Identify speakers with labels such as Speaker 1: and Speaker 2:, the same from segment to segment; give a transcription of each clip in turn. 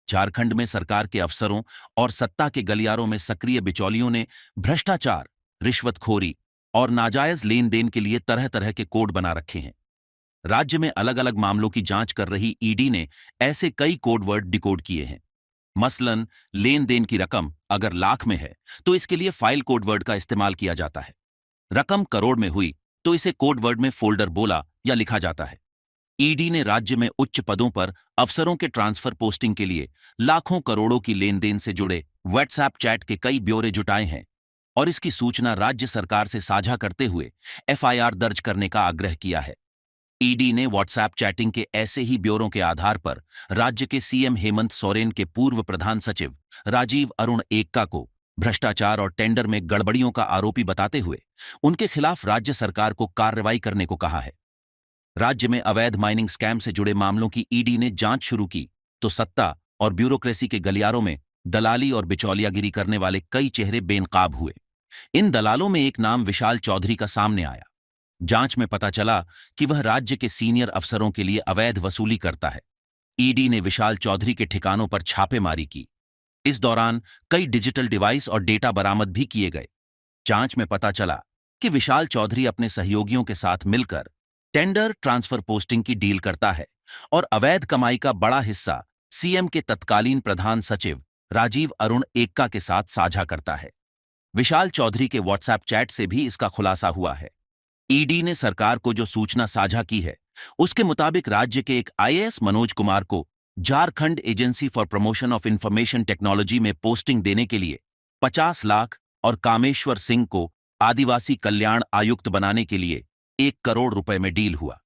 Speaker 1: झारखंड में सरकार के अफसरों और सत्ता के गलियारों में सक्रिय बिचौलियों ने भ्रष्टाचार, रिश्वतखोरी और नाजायज लेन देन के लिए तरह तरह के कोड बना रखे हैं। राज्य में अलग अलग मामलों की जांच कर रही ईडी ने ऐसे कई कोड वर्ड डिकोड किए हैं। मसलन, लेन देन की रकम अगर लाख में है तो इसके लिए फाइल कोड वर्ड का इस्तेमाल किया जाता है। रकम करोड़ में हुई तो इसे कोड वर्ड में फोल्डर बोला या लिखा जाता है। ईडी ने राज्य में उच्च पदों पर अफसरों के ट्रांसफर पोस्टिंग के लिए लाखों करोड़ों की लेन देन से जुड़े व्हाट्सएप चैट के कई ब्यौरे जुटाए हैं और इसकी सूचना राज्य सरकार से साझा करते हुए एफआईआर दर्ज करने का आग्रह किया है। ईडी ने व्हाट्सएप चैटिंग के ऐसे ही ब्यौरों के आधार पर राज्य के सीएम हेमंत सोरेन के पूर्व प्रधान सचिव राजीव अरुण एक्का को भ्रष्टाचार और टेंडर में गड़बड़ियों का आरोपी बताते हुए उनके खिलाफ राज्य सरकार को कार्रवाई करने को कहा है। राज्य में अवैध माइनिंग स्कैम से जुड़े मामलों की ईडी ने जांच शुरू की तो सत्ता और ब्यूरोक्रेसी के गलियारों में दलाली और बिचौलियागिरी करने वाले कई चेहरे बेनकाब हुए। इन दलालों में एक नाम विशाल चौधरी का सामने आया। जांच में पता चला कि वह राज्य के सीनियर अफसरों के लिए अवैध वसूली करता है। ईडी ने विशाल चौधरी के ठिकानों पर छापेमारी की। इस दौरान कई डिजिटल डिवाइस और डेटा बरामद भी किए गए। जांच में पता चला कि विशाल चौधरी अपने सहयोगियों के साथ मिलकर टेंडर ट्रांसफर पोस्टिंग की डील करता है और अवैध कमाई का बड़ा हिस्सा सीएम के तत्कालीन प्रधान सचिव राजीव अरुण एक्का के साथ साझा करता है। विशाल चौधरी के व्हाट्सएप चैट से भी इसका खुलासा हुआ है। ईडी ने सरकार को जो सूचना साझा की है उसके मुताबिक राज्य के एक आईएएस मनोज कुमार को Jharkhand agency for promotion of information technology में पोस्टिंग देने के लिए 50 लाख और कामेश्वर सिंह को आदिवासी कल्याण आयुक्त बनाने के लिए 1 करोड़ रुपए में डील हुआ।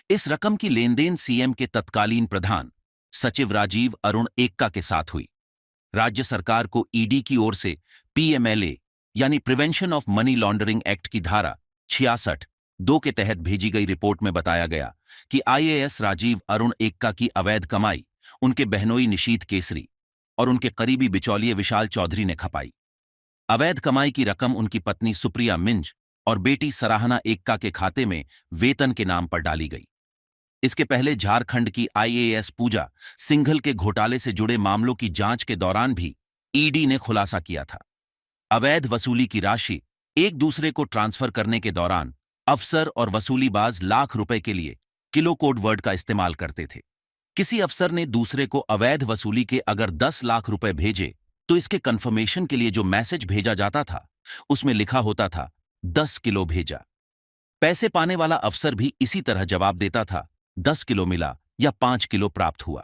Speaker 1: इस रकम की लेनदेन सीएम के तत्कालीन प्रधान सचिव राजीव अरुण एक्का के साथ हुई। राज्य सरकार को ईडी की ओर से पीएमएलए यानी prevention of money laundering act की धारा 66(2) के तहत भेजी गई रिपोर्ट में बताया गया कि आईएएस राजीव अरुण एक्का की अवैध कमाई उनके बहनोई निशीथ केसरी और उनके करीबी बिचौलिए विशाल चौधरी ने खपाई। अवैध कमाई की रकम उनकी पत्नी सुप्रिया मिंज और बेटी सराहना एक्का के खाते में वेतन के नाम पर डाली गई। इसके पहले झारखंड की आईएएस पूजा सिंघल के घोटाले से जुड़े मामलों की जांच के दौरान भी ईडी ने खुलासा किया था। अवैध वसूली की राशि एक दूसरे को ट्रांसफर करने के दौरान अफसर और वसूलीबाज लाख रुपए के लिए किलो कोड वर्ड का इस्तेमाल करते थे। किसी अफसर ने दूसरे को अवैध वसूली के अगर 10 लाख रुपए भेजे तो इसके कंफर्मेशन के लिए जो मैसेज भेजा जाता था उसमें लिखा होता था 10 किलो भेजा। पैसे पाने वाला अफसर भी इसी तरह जवाब देता था 10 किलो मिला या 5 किलो प्राप्त हुआ।